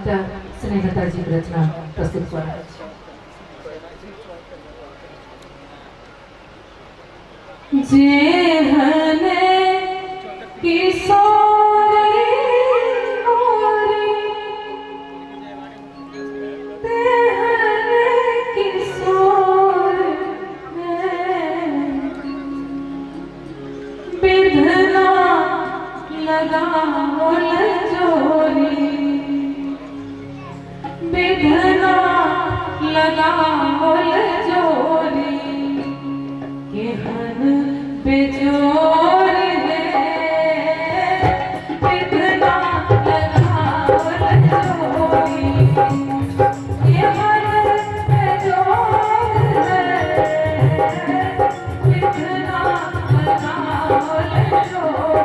একটা স্নেহতাজি রচনা প্রস্তুত করা যেহনে কিশোরী মোরে তেহনে কিশোর বিধনা लगाओल जोरी विधना लगाओल जोरी केहन बेजोर है विधना लगाओल जोरी केहन बेजोर है विधना लगाओल जोरी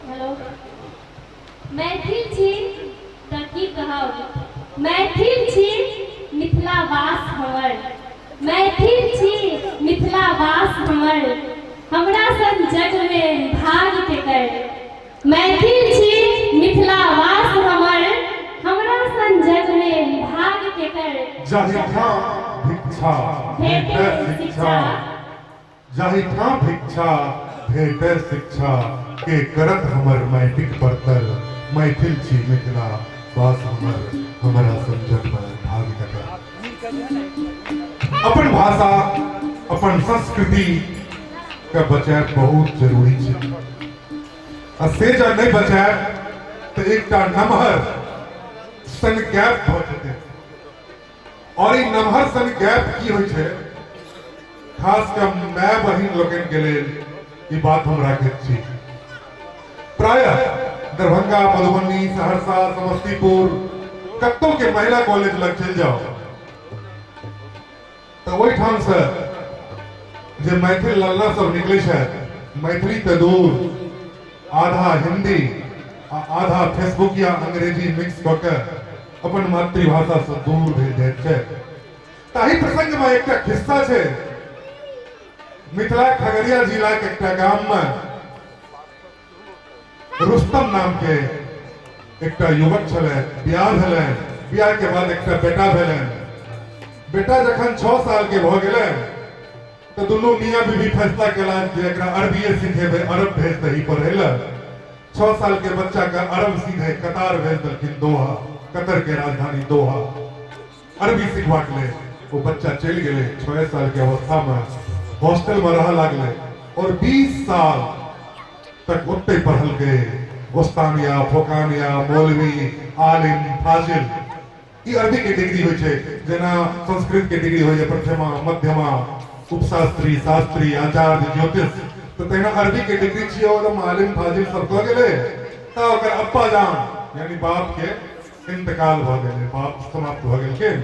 हेलो मैथिल छी तऽ की कहब मैथिल छी मिथिलावास हमर मैथिल छी मिथिलावास हमर हमरा सन जग में भाग के कर मैथिल छी मिथिलावास हमर हमरा सन जग में भाग के कर जाहि ठाम भिक्षा भेटै शिक्षा जाहि ठाम भिक्षा भेटै शिक्षा के करत हमर मैटिक परतर मैथिल छी मिथिला वास हमर हमरा समझन में भाग कर अपन भाषा अपन संस्कृति के बचाव बहुत जरूरी छै आ से जा नहीं बचाव तो एकटा नमहर सन गैप भ जेतै और ई नमहर सन गैप की होइ छै खास कर माय बहिन लोगन के लेल ई बात हम राखैत छी प्रायः दरभंगा मधुबनी सहरसा समस्तीपुर कत्तो के महिला कॉलेज लग चल जाओ तो वही ठाम से जे मैथिल लल्ला सब निकले छै मैथिली ते दूर आधा हिंदी आधा फेसबुक या अंग्रेजी मिक्स क के अपन मातृभाषा से दूर भेल जाइत छै ताहि प्रसंग में एकटा खिस्सा छै मिथिला खगड़िया जिला के एकटा गाम में रुस्तम नाम के एकटा युवक छले बियाह भेलै बियाह के बाद एकटा बेटा भेलै बेटा जखन 6 साल के भ गेलै तो दुनू मियां बीवी फैसला केला जे एकरा अरबीए सिखेबै अरब भेज दही पढ़ै ल 6 साल के बच्चा का अरब सीधे कतार भेज देलखिन दोहा कतर के राजधानी दोहा अरबी सिखबाक ले वो बच्चा चल गेले 6 साल के अवस्था में हॉस्टल में रह लागले और 20 साल तक ओते पढ़ल गए गोस्तानिया फोकानिया मौलवी आलिम फाजिल ई अरबी के डिग्री होय छै जेना संस्कृत के डिग्री होय छै प्रथमा मध्यमा उपशास्त्री शास्त्री आचार्य ज्योतिष तो तेना अरबी के डिग्री छियै और आलिम फाजिल सब क गेले त ओकर अप्पा जान यानी बाप के इंतकाल भ गेले बाप समाप्त भ गेलखिन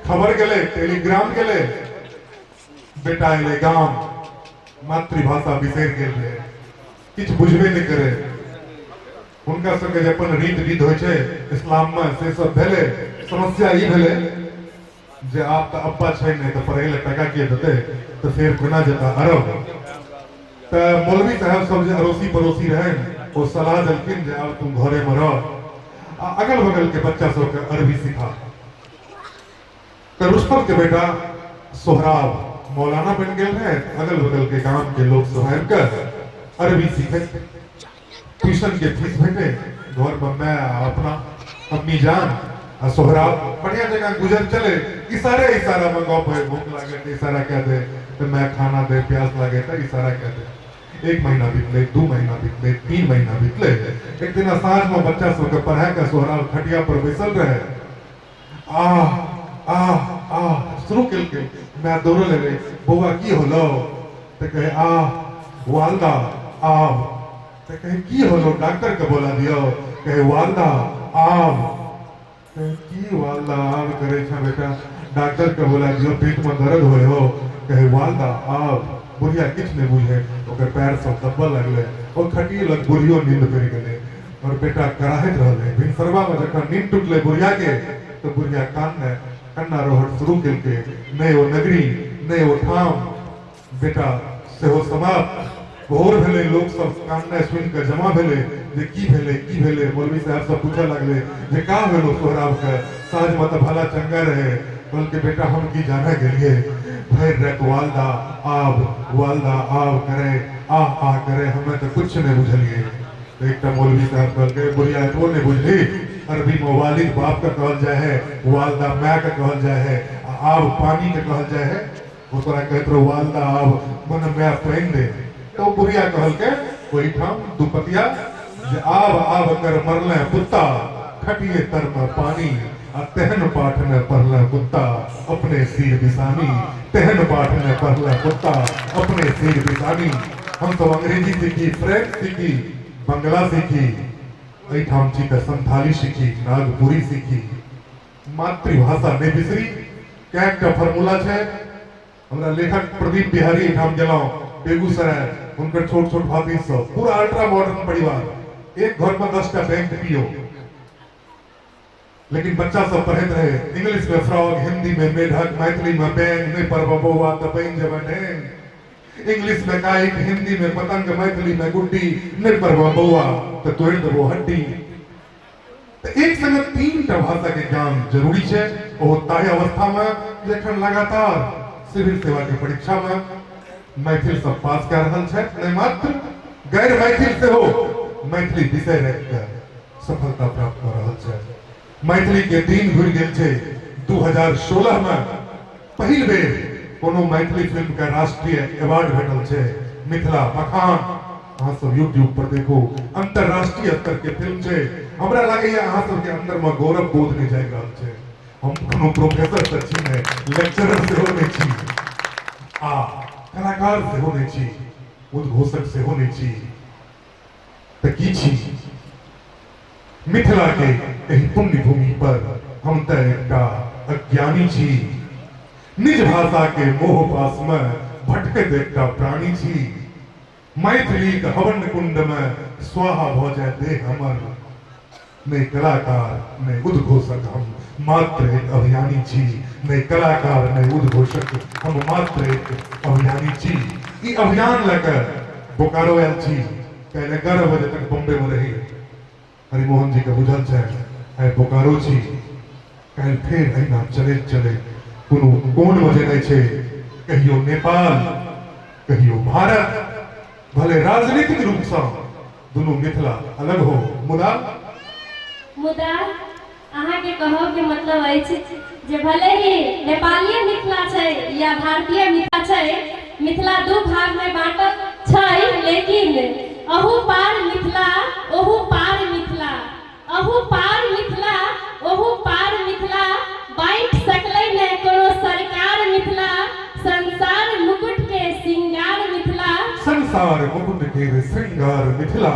खबर गेले टेलीग्राम गेले बेटा एले गाम मातृभाषा बिसरि गेल रहे किछ बुझबे नहीं करे उनका संगे जे अपन रीत रीत होय छै इस्लाम में से सब भेले समस्या ई भेले जे आप त अब्बा छै नहीं तो पढ़े ले टका के देते तो फिर कोना जेता अरब त मौलवी साहब सब जे अड़ोसी पड़ोसी रहे वो सलाह देलखिन जे अब तुम घरे में रह अगल बगल के बच्चा सब के अरबी सिखा तो रुस्तम के बेटा सोहराब मौलाना बन गए रहे अगल बगल के गांव के लोग सब कर अरबी सीखे ट्यूशन के फीस भेटे घर में मैं अपना अम्मी जान सोहराब बढ़िया जगह गुजर चले इशारे इशारा में गप है भूख लागे तो इशारा कह दे तो मैं खाना दे प्यास लागे तो इशारा कह दे 1 महीना बीतले 2 महीना बीतले 3 महीना बीतले एक दिन साँझ में बच्चा सब के पढ़ा के सोहराब खटिया पर बैसल रहे आ शुरू के मैं दौड़ ले बउआ की होलो तो कहे वालदा आब तो कहे की होलो डॉक्टर के बोला दियो कहे वालदा आब की वालदा आब करे छ बेटा डॉक्टर के बोला दियो पेट में दर्द होय हो कहे वालदा आब बुढ़िया किछ नहीं बुझे ओकर पैर सब दबल लगले और खटिए लग बुढ़ियो नींद पड़ गेले और बेटा कराहत रहले भिनसरवा में जखन नींद टूटले बुढ़िया के तो बुढ़िया कन्ना रोहट शुरू के नए वो नगरी नए वो ठाम बेटा से हो समाप्त भोर भेले लोग सब कान्ना सुन के जमा भेले जे की भेले मौलवी साहब सब पूछे लगले जे का भेलो सोहराब के साँझ में तो भला चंगा रहे बोल के बेटा हम की जाने गेलिए भैर रख वालदा आब करे आ करे हमें तो कुछ नहीं बुझलिए। तो एक मौलवी साहब कहल के बुढ़िया तो नहीं बुझली अरबी में वालिद बाप का कहल जाए है वालदा माँ का कहल जाए है आब पानी के कहल जाए है वो तोरा कहत रहो वालदा आब मन मैं पहन दे तो बुढ़िया कहल के वही ठाम दुपतिया जे आब कर मरले पुत्ता खटिए तर में पानी तेहन पाठ में पढ़ला कुत्ता अपने सिर बिसानी तेहन पाठ में पढ़ला कुत्ता अपने सिर बिसानी। हम तो अंग्रेजी सीखी फ्रेंच सीखी बंगला सीखी एठाम छी के संथाली सीखी नागपुरी सीखी मातृभाषा ने बिसरी कैक का फार्मूला छे। हमरा लेखक प्रदीप बिहारी एठाम गेलौ बेगूसराय उनकर छोट छोट भाभी सब पूरा अल्ट्रा मॉडर्न परिवार एक घर में 10 का बैंक पियो लेकिन बच्चा सब पढ़ते रहे इंग्लिश में फ्रॉग हिंदी में मेढक मैथिली में बैंग नहीं पर बबुआ तो बन जब इंग्लिश में काइट हिंदी में पतंग मैथिली में गुड्डी नहीं पर बबुआ तो तोड़ दबो हड्डी। तो एक संग 3 भाषा के ज्ञान जरूरी है और ताही अवस्था में जखन लगातार सिविल सेवा के परीक्षा में मैथिल सब पास कर रहल है नहीं मात्र गैर मैथिल से हो मैथिली विषय रख कर सफलता प्राप्त कर रहल है। मैथिली के दिन घुर गेल छे 2016 में पहिल बेर कोनो मैथिली फिल्म का राष्ट्रीय अवार्ड भेटल छे मिथिला मखान। अहाँ सब YouTube पर देखो अंतरराष्ट्रीय स्तर के फिल्म छे हमरा लागे या अहाँ सब के अंदर में गौरव बोध नहीं जाय रहल छे। हम कोनो प्रोफेसर त छी ने लेक्चरर से हो नहीं छी कलाकार से हो नहीं छी उद्घोषक से हो नहीं छी त की छी मिथिला के एही पुण्य भूमि पर हम त एकटा अज्ञानी छी निज भाषा के मोह पास में भटकैत एकटा प्राणी छी मैथिली के हवन कुंड में स्वाहा भ जाय देह हमर नहीं कलाकार नहीं उद्घोषक हम मात्र एक अभियानी छी नहीं कलाकार नहीं उद्घोषक हम मात्र एक अभियानी छी। ई अभियान लेकर बोकारो आयल छी पहले 11 बजे तक बॉम्बे में रही हरिमोहन जी का बुझल है बोकारो छी कल फिर अहिना चले कोनो कोन वजह नहीं छे कहियो नेपाल कहियो भारत भले राजनीतिक रूप से दोनों मिथिला अलग हो मुदा अहाँ के कहो के मतलब अछि जे भले ही नेपालीय मिथिला छै या भारतीय मिथिला छै मिथिला दो भाग में बांटल छै लेकिन अहू पार मिथिला ओहू पार मिथिला अहू पार मिथिला ओहू पार मिथिला बांट सकलै ने कोनो सरकार मिथिला संसार मुकुट के श्रृंगार मिथिला संसार मुकुट के श्रृंगार मिथिला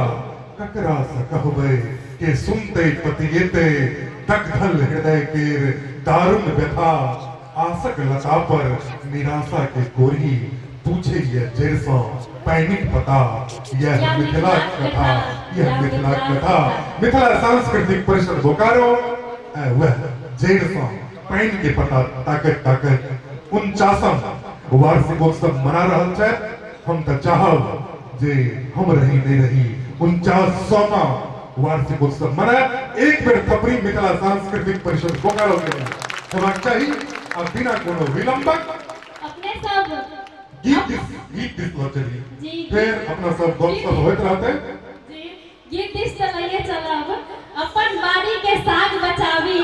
ककरा से कहबै के सुनते पतियेते दग्धल हृदय के दारुण व्यथा आसक लता पर निराशा के गोरी पूछे ये जैसा पैनिक पता यह मिथिला कथा यह मिथिला कथा मिथिला सांस्कृतिक परिषद बोकारो वह जैसा पैन के पता ताकत 49 वार्षिकोत्सव मना रहल छै। हम त चाहब जे हम रही नहीं रही 49वां वार्षिकोत्सव मना एक बेर थपरी मिथिला सांस्कृतिक परिषद बोकारो के हेबाक चाही आ बिना कोनो विलंबक अपने सब गीत चली फिर अपना सब गपशप होइत रहते जी गीत दिस चलाइए चलब अपन बाड़ी के साग बचावी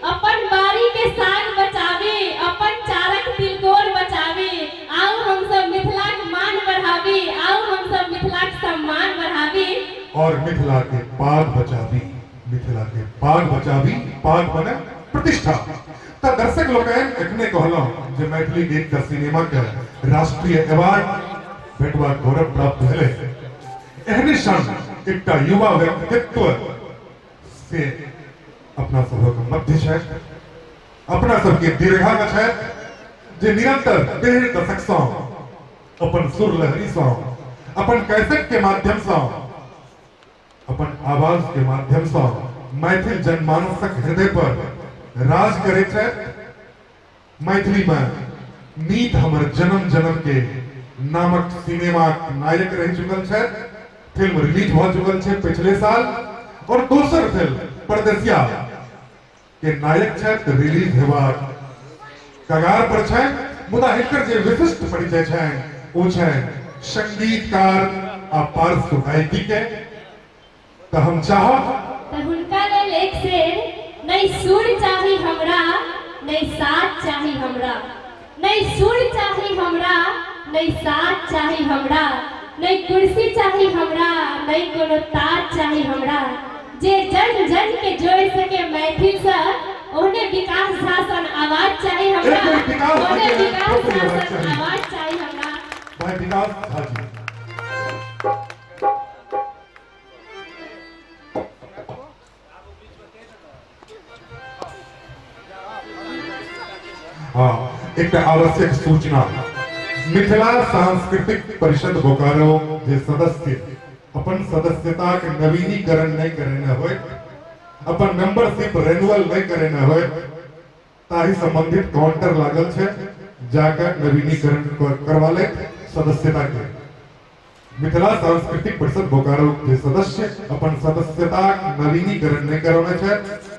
अपन बाड़ी के साग बचावी अपन चारक तिलकोर बचावी आओ हम सब मिथिला के मान बढ़ावी आओ हम सब मिथिला के सम्मान बढ़ावी और मिथिला के पाग बचावी मिथिला के पाग बचावी पाग बने प्रतिष्ठा। त दर्शक लोग एखने कहलो जे मैथिली गीत का सिनेमा के राष्ट्रीय अवार्ड भेटवा गौरव प्राप्त भेले एहने सन एकटा युवा व्यक्तित्व से अपना सबक मध्य छै अपना सबके दीर्घागत है जे निरंतर 1.5 दशक से अपन सुर लहरी से अपन कैसेट के माध्यम से अपन आवाज के माध्यम से मैथिल जनमानसक हृदय पर राज करे छथि। मैथिली में मीत हमर जन्म जन्म के नामक सिनेमा नायक रह चुकल है। फिल्म रिलीज भ चुकल है पिछले साल और दोसर फिल्म परदेसिया के नायक छथि रिलीज हेबाक कगार पर छै। मुदा हिनकर जे विशिष्ट परिचय छै ओ छै संगीतकार आ पार्श्व गायकी के। तो हम चाहब तो हुनका लेल एक शेर, नहीं सुर चाही हमरा, नहीं साथ चाही हमरा, नहीं सुर चाही हमरा, नहीं साथ चाही हमरा, नहीं कुर्सी चाही हमरा, नहीं कोनो ताज चाही हमरा। जे जन जन के जोड़ सके मैथिल से, ओने विकास शासन आवाज चाही हमरा, ओने विकास शासन आवाज चाही हमरा। भाई विकास हाजी। हाँ, एक आवश्यक सूचना। मिथिला सांस्कृतिक परिषद बोकारो जे सदस्य अपन सदस्यता के नवीनीकरण नहीं करे होय, अपन मेंबरशिप रिन्यूअल नहीं करे होय, ताहि संबंधित काउंटर लागल छे, जाकर नवीनीकरण करवा ले सदस्यता के। मिथिला सांस्कृतिक परिषद बोकारो जे सदस्य अपन सदस्यता नवीनीकरण नहीं करवाने छे,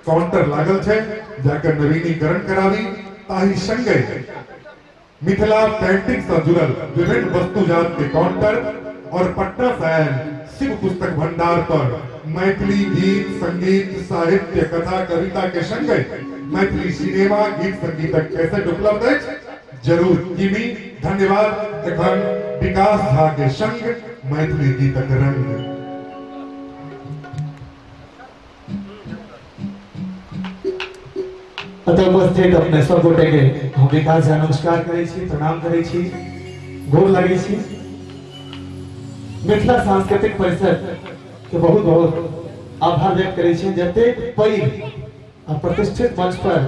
काउंटर लागल छे, जाकर नवीनीकरण करावी। ताहि संगे मिथिला पेंटिंग से जुड़ल विभिन्न वस्तुजात के काउंटर और पटना शहर शिव पुस्तक भंडार पर मैथिली गीत संगीत साहित्य कथा कविता के संगे मैथिली सिनेमा गीत संगीतक कैसेट उपलब्ध है, जरूर कीनी। धन्यवाद। एखन विकास झा के संग मैथिली गीतक रंग। अतः उपस्थित अपने सब गोटे के हम विकास झा नमस्कार करे छी, प्रणाम करे छी, गोर लगे छी। मिथिला सांस्कृतिक परिषद के बहुत बहुत आभार व्यक्त करे छी, जते पैघ आ प्रतिष्ठित मंच पर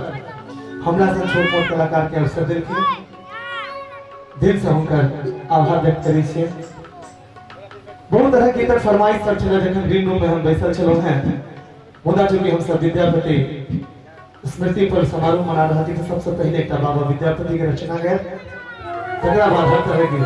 हमरा सन छोट मोट कलाकार के अवसर देलखिन, दिल से हुनकर आभार व्यक्त करे छी। बहुत तरह के फरमाइश सब छल, जखन ग्रीन रूम में हम बैसल छलहुं हैं, मुदा चूंकि हम सब विद्यापति स्मृति पर समारोह मना रहा थी, तो सबसे पहले एक बाबा विद्यापति की रचना गए, तगड़ा बात हर तरह की।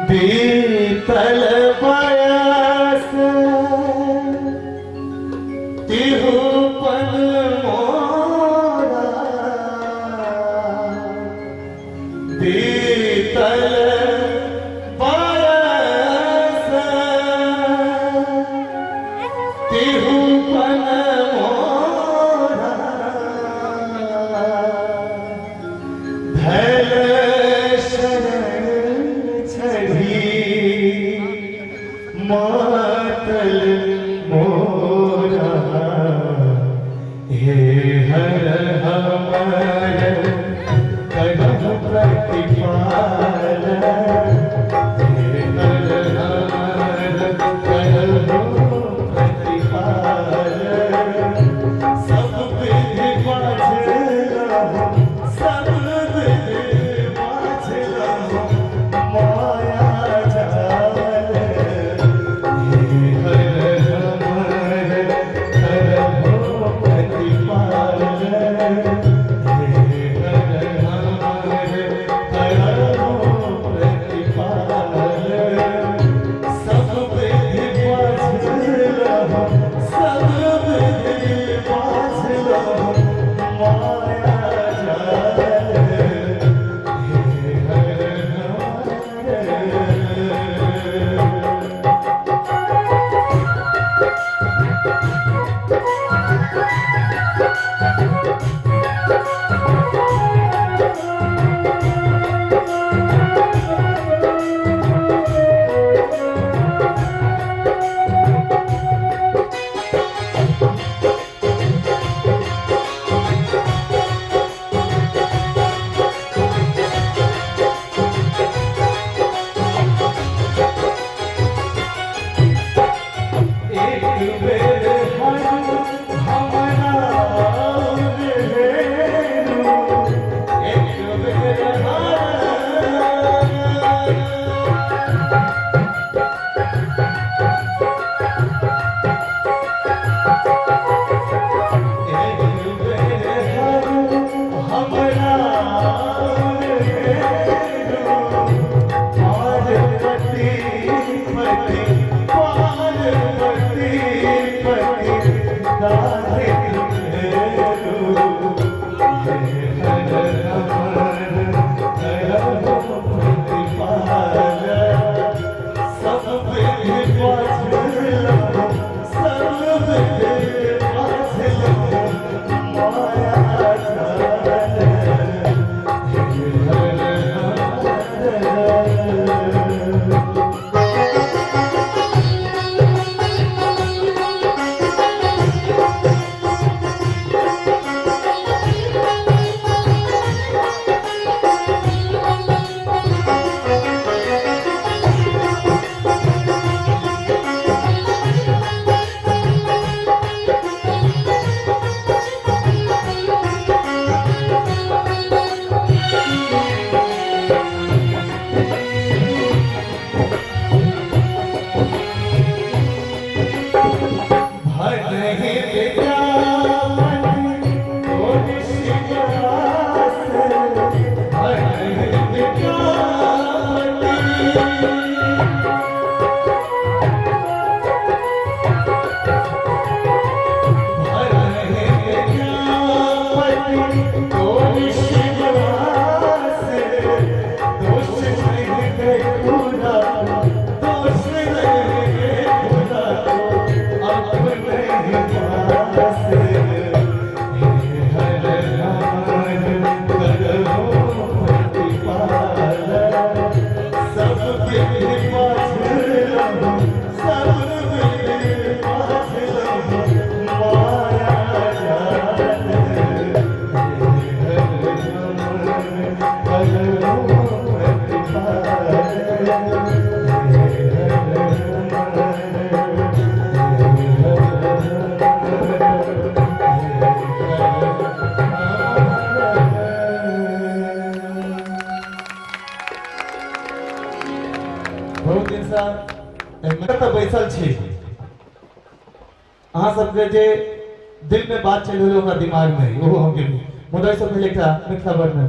बीतल बयस तिहुपन मोरा, बीतल बहुत दिन से मैं तो बैसल छी अहाँ सबके जे दिल में बात चल रही हमरा दिमाग में वो हम के मुदा सब में लिखा मिथला वर्णन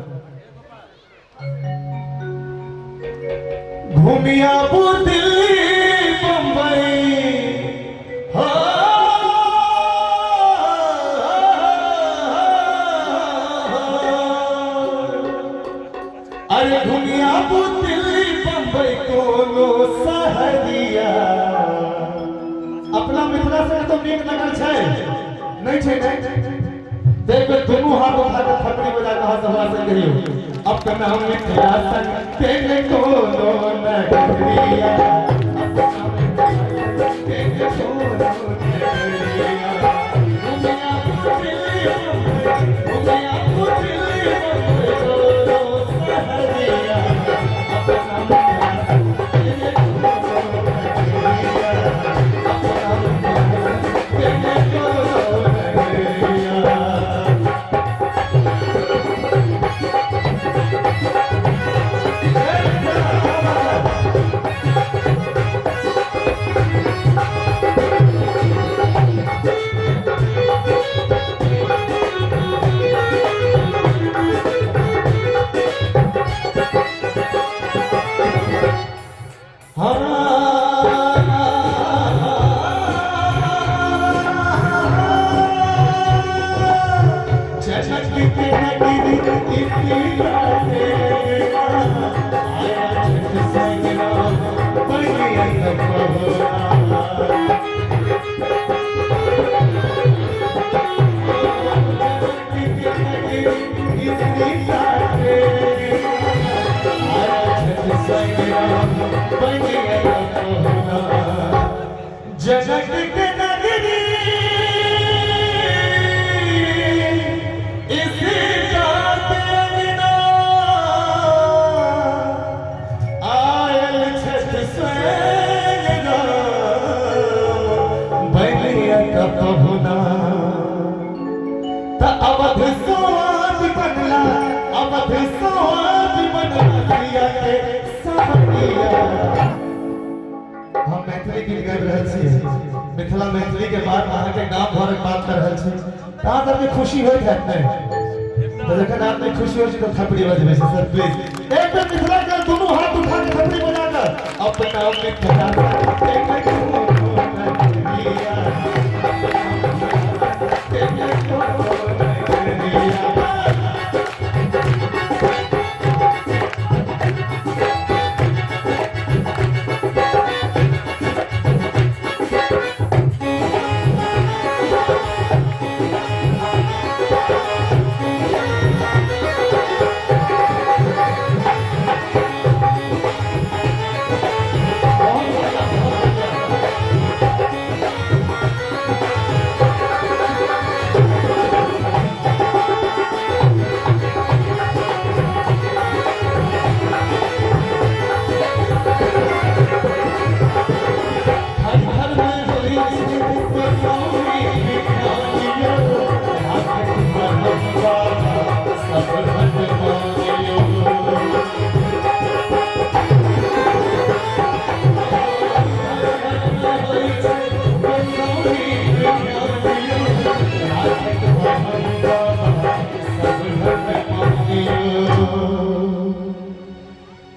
घूमियापुर दिल्ली बम्बई अरे घूमियापुर दिल्ली बम्बई कोनो सहरिया अपना मिथिला से तो नीक नगर छै नहीं छै नहीं देख दोनों हाथ उठा के थपड़ी बजा के हाथ हवा से कहियो अब तो नाम मिथिला संग तेरे कोनो नगरिया तेरे कोनो नगरिया घूमियापुर दिल्ली घूमियापुर दिल्ली कोनो सहरिया अपना मिथिला जनक के नगरी इसी गाते बिना आयल छठ सैना बलिया का पहुना त अवध स्वाद बनला अवध स्वाद बनला प्रिया के साथिया हम मैथिली गीत गाबि रहल छी मिथिला मैथिली के बाद अहाँ के गांव घरक बात कर रहल छी अहाँ सबके खुशी होइत हैत नहीं तो जखन आप में खुशी होई छै तो थपड़ी बजबै छै सर प्लीज एक बेर मिथिला के दोनों हाथ उठा के थपड़ी बजा कर अपना मिथिला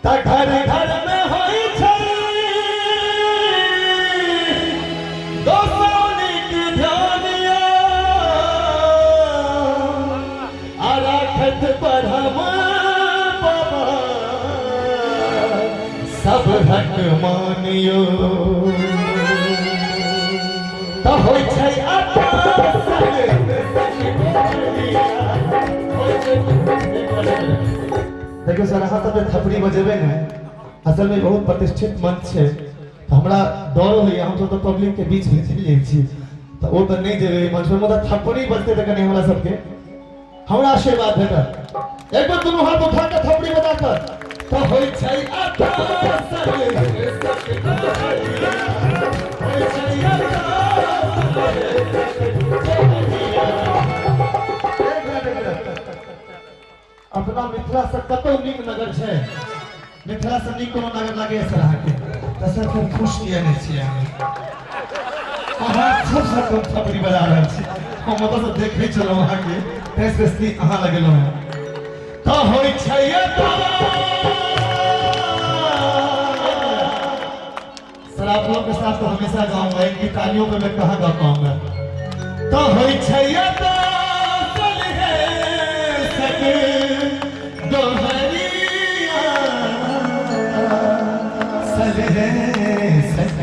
घर घर में होई छै दोसौनिक ध्यानिया आ राखत पढ़म बाबा सब हक मानियो त होई छै देखिए सर अहाँ सब थपड़ी बजेबे ने असल में बहुत प्रतिष्ठित मंच है तो हमरा डर होइए हम सब तो पब्लिक के बीच में चलि जाइ छी तो वो तो नहीं जेबे मंच पर मुदा थपड़ी बजते त कनी हमरा सबके हमरा आशीर्वाद भेटत एक बार दोनों हाथ उठा के थपड़ी बजा कर तो होई छै अपना मिथिला से कतौ नीक नगर छै मिथिला से नीक कोनो नगर लागे सर अहाँ के दशरथ के खुश किया नहीं छियै हमें अहाँ सबसे कम थपड़ी बजा रहल छी हम ओतऽ से देखै छलहुँ अहाँ के फेस बेस्ती अहाँ लगेलहुँ हैं तो होई छै सर आप लोगों के साथ तो हमेशा गाऊंगा इनकी तालियों पे मैं कहाँ गा पाऊंगा तो होई छै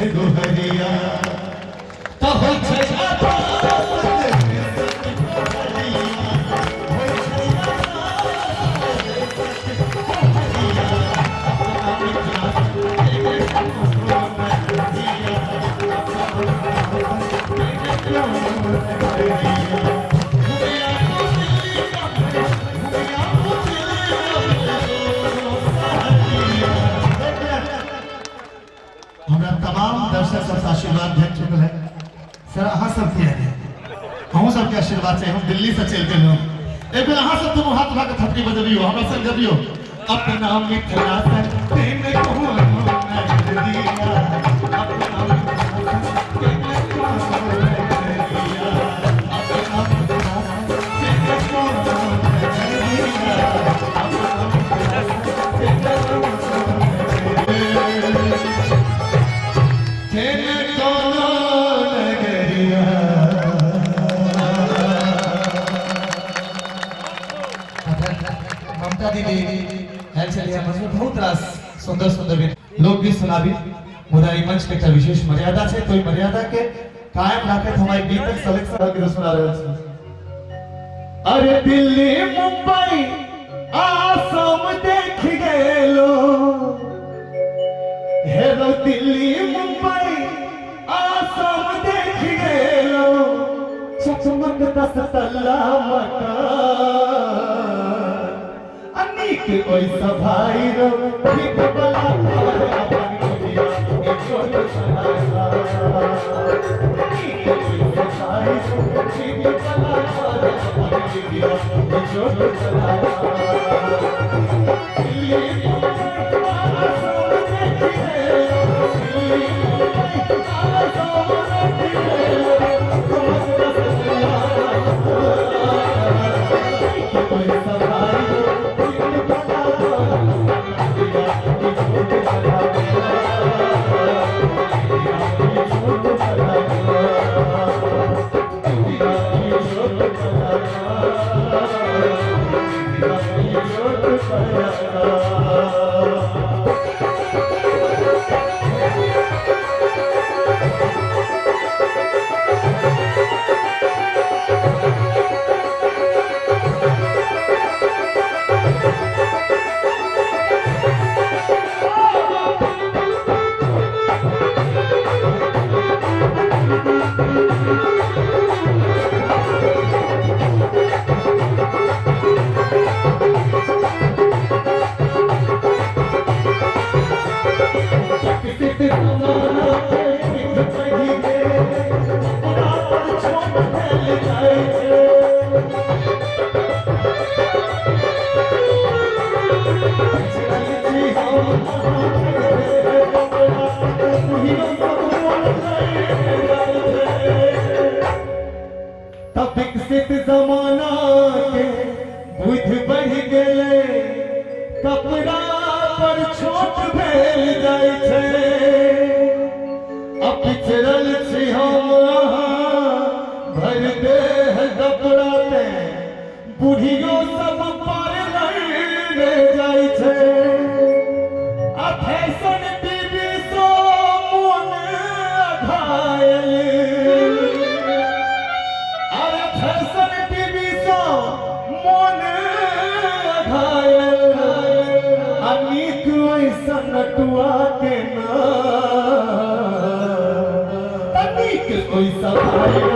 दोहरिया तो हो हमरा तमाम दर्शक सब आशीर्वाद भेट चुकल है सर अहाँ सब के हमहूँ सबके आशीर्वाद चाहिए हम दिल्ली से चल गेलहुँ एक बेर अहाँ सब दुनू हाथ उठा के थपड़ी बजबियो हमरा संग गबियो अपना मिथिला से तेने कहूँ नगरिया अपना मिथिला से तेने कहूँ नगरिया अपना मिथिला से तेने कहूँ नगरिया अपना मिथिला से तेने कहूँ ममता दीदी बहुत रास सुंदर सुंदर लोकगीत सुनाबी मुदा ई मंच के एकटा विशेष मर्यादा छै तो ई मर्यादा के कायम राखत हमारे गीतक सलेक्शन के सुना रहल छी अरे दिल्ली मुंबई आसाम देख गेलो हेलो दिल्ली मुंबई आसाम देख गेलो चकमक 10 तल्ला मकान अनीक ओइ सभाई रो ठीक बला और अपन दुनिया के छोट सहारा अनीक ओइ सभाई रो ठीक बला और अपन दुनिया के छोट सहारा दिल्ली मुंबई आसाम देख गेलो दिल्ली मुंबई आसाम देख गेलो विकसित जमाना के बुद्धि बढ़ गेले कपड़ा पर छोट भेल जाय छै अब पिछड़ल छी हम भर देह कपड़ा पे बुढ़ियो सब पर ले जाय छै आ फैशन टीवी सो मन घायल नटुआ के नानिक कोई सभाई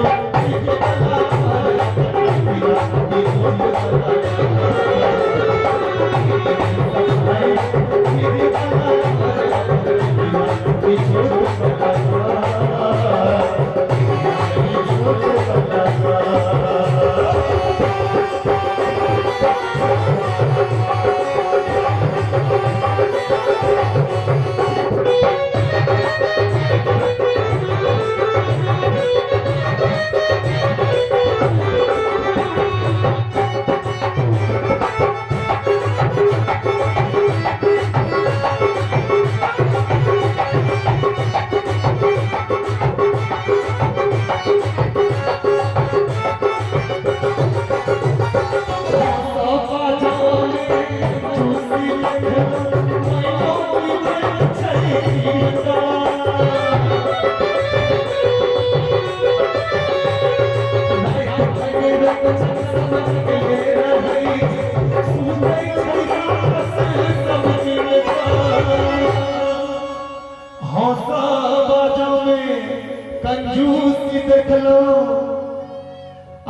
कंजूसी देख लो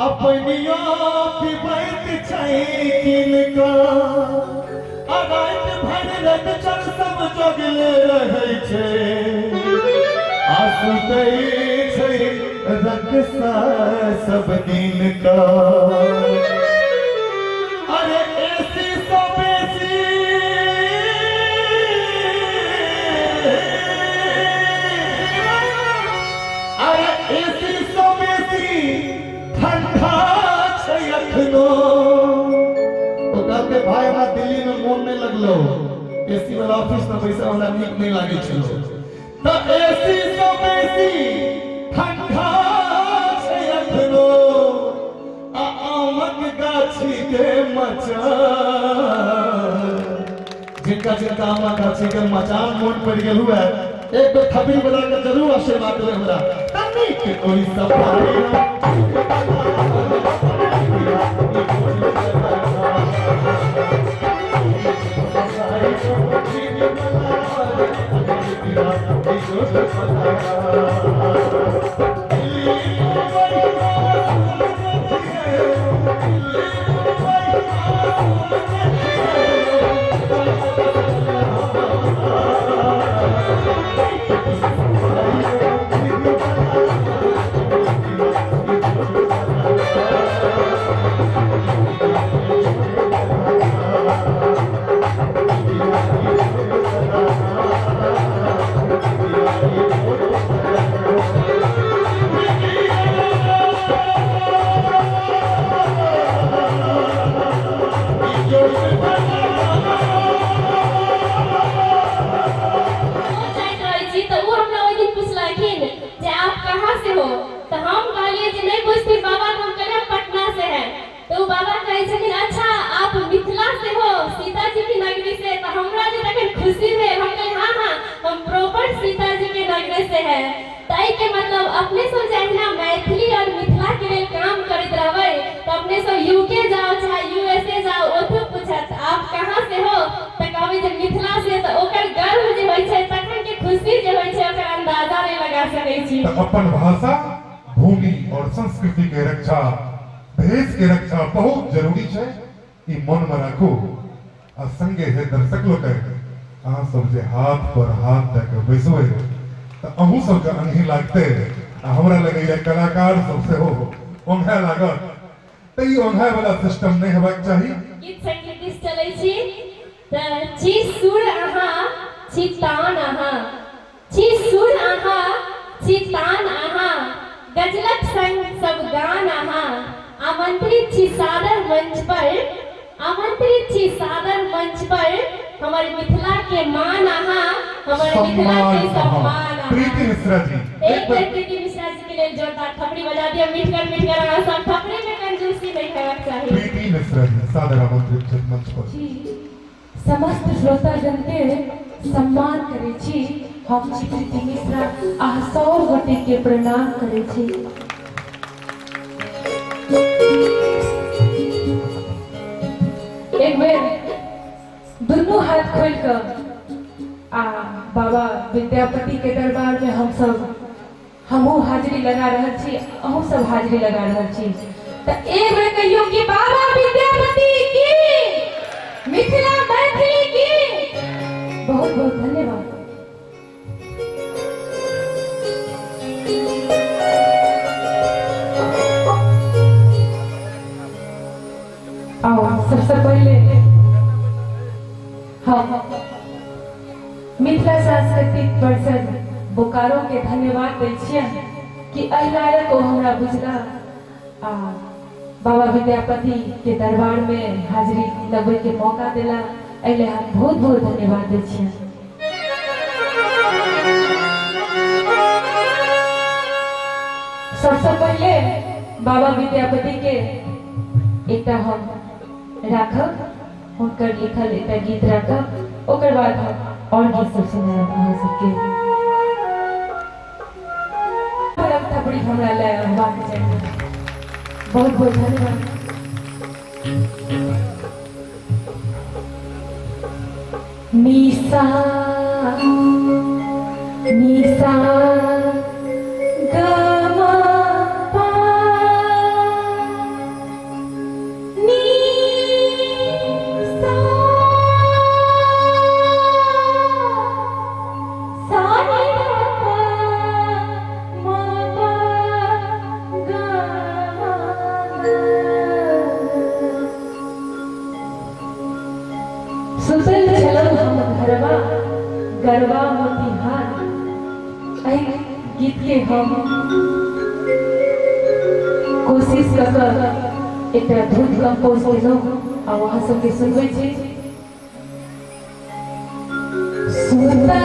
अपनियो पिबैत छै किनका अगाइत भर रत चर सब जगले रहै छै आंसू दै छै रक्षा सब दिन का अरे ऐसी सो बेसी अरे ऐसी सो बेसी ठंडा छै अखनो तो कहते भाई हमरा दिल्ली में मोन नहीं लगलो एसी वाला ऑफिस में पैसा हमरा नीक नहीं लागे छलो तो एसी सो बेसी ठंडा छै अखनो आमक गाछी के मचान जिनका जिनका आमक गाछी के मचान मोन पड़ गेल हुए एक दो थपड़ी बजा के जरूर आशीर्वाद देवे हमरा तनी के कोई अपने सब जहिना मैथिली और मिथिला के लिए काम करते रहबे तो अपने सब यूके जाओ चाहे यूएसए जाओ ओतो पूछत आप कहां से हो तो कहबे जे मिथिला से तो ओकर गर्व जे होय छै तखन के खुशी जे होय छै ओकर अंदाजा नहीं लगा सकै छी अपन भाषा भूमि और संस्कृति के रक्षा भेष के रक्षा बहुत जरूरी है ई मन में रखू आ संगे है दर्शक लोग अहाँ सब जे हाथ पर हाथ दे के बैसबे तो अहू सब के अनही लागते हमरा लगे कलाकार सबसे हो ओंघा लागत तो ई ओंघा वाला सिस्टम नहीं हेबाक चाहिए गीत संगीत चलै छी त छी सुर अहाँ छी तान अहाँ छी सुर अहाँ छी तान अहाँ गजलक संग सब गान अहाँ आमंत्रित छी सादर मंच पर हमारे मिथिला के मान अहाँ हमारे मिथिला के सम्मान प्रीति मिश्रा जी एक बार प्रीति मिश्रा जी के लिए जोरदार थपड़ी बजा दिया मीठकर अहाँ सब थपड़ी में कंजूसी नहीं करना चाहिए प्रीति मिश्रा जी सादर आमंत्रित मंच पर जी समस्त श्रोतागण के सम्मान करे छी हम छी प्रीति मिश्रा आ 100 गोटे के प्रणाम करे छी एक बेर दोनों हाथ खोल कर आ बाबा विद्यापति के दरबार में हम सब हमहू हाजिरी लगा रहे छी अहू सब हाजिरी लगा रहे छी तो एक बेर कहियो कि बाबा विद्यापति की मिथिला मैथिली की बहुत बहुत धन्यवाद आओ सबसे पहले हम मिथिला सांस्कृतिक परिषद बोकारो के धन्यवाद दै छियै कि अहिलायक को हमरा बुझला आ बाबा विद्यापति के दरबार में हाजिरी लगबे के मौका देला एले हम बहुत बहुत धन्यवाद दै छियै सबसे पहले बाबा विद्यापति के एकटा हम राखब हुनकर लिखल एकटा गीत राखब ओकर बाद हम और गीत सब सुनाएब अहाँ सबके थपड़ी हमरा ले अहवाक चाहिए बहुत बहुत धन्यवाद निशा निशा गरबा मोतिहार एहि गीत के हम कोशिश कर एक धुन कंपोज केलहुँ आ वहाँ सबके सुनबै छी। सुतला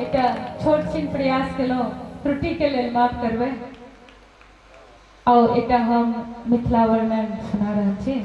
एकटा छोट छिन प्रयास केलहुँ त्रुटि के लेल माफ करबै और एकटा हम मिथिला वर्णन सुना रहल छी।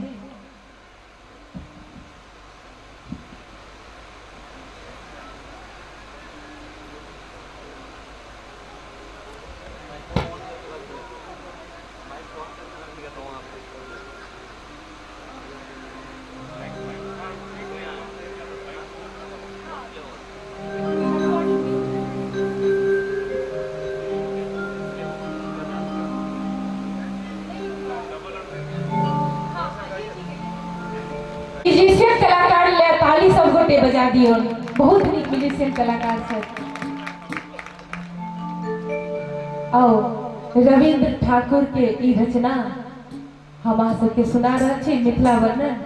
म्यूजिशियन कलाकार ले ताली सब गोटे बजा दियो, बहुत नीक म्यूजिशियन कलाकार छथि। और रविंद्र ठाकुर के ई रचना हम अहाँ सबके सुना रहल छी, मिथिला वर्णन।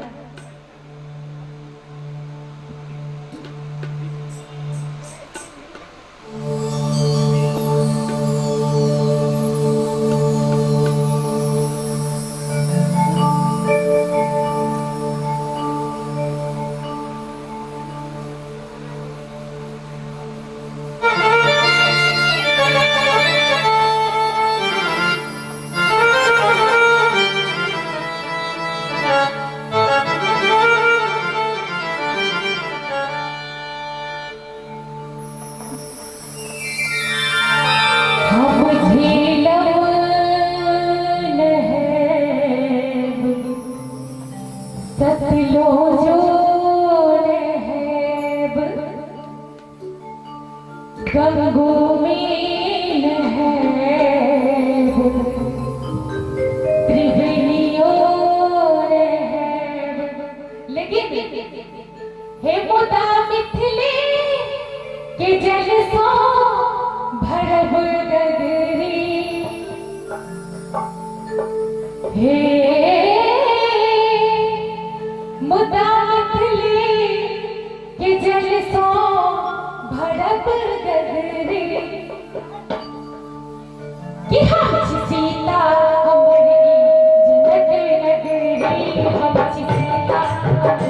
हे मुदा मिथिले के जल सो भरब गगरी, हे मुदा मिथिले के जल सो भरब गगरी, कि हम छी सीता हमरी जनक नगरी, हम छी सीता हमरी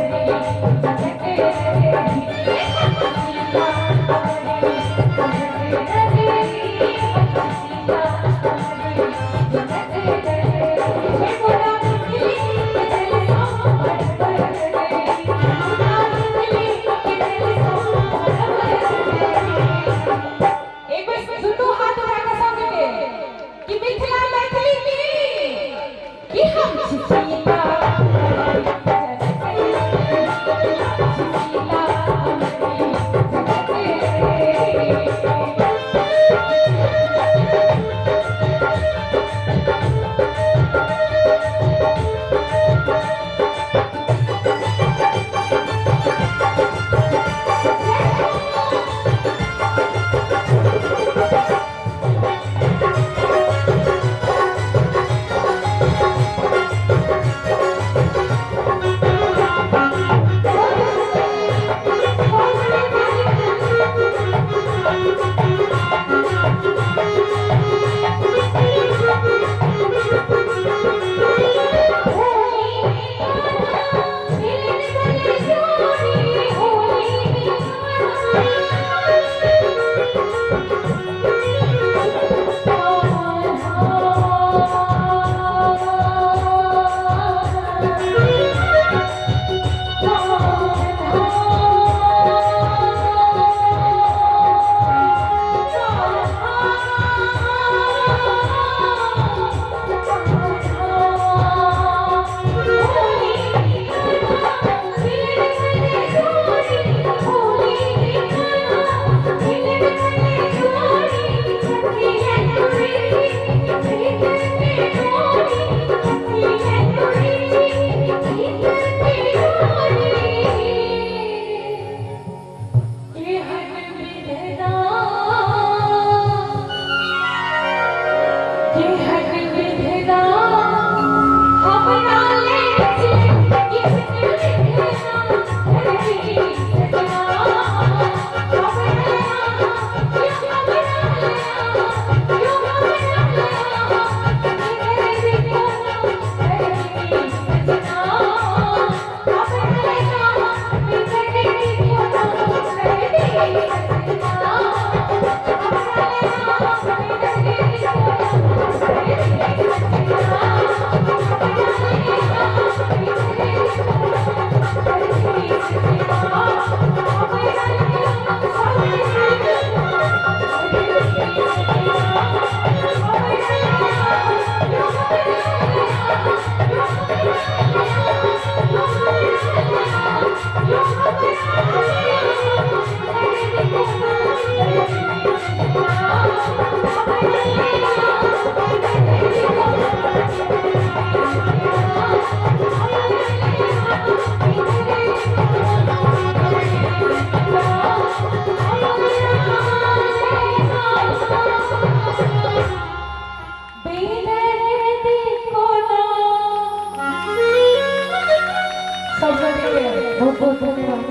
बहुत बहुत धन्यवाद।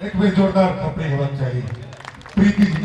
एक भी जोरदार थपड़ी होना चाहिए प्रीति जी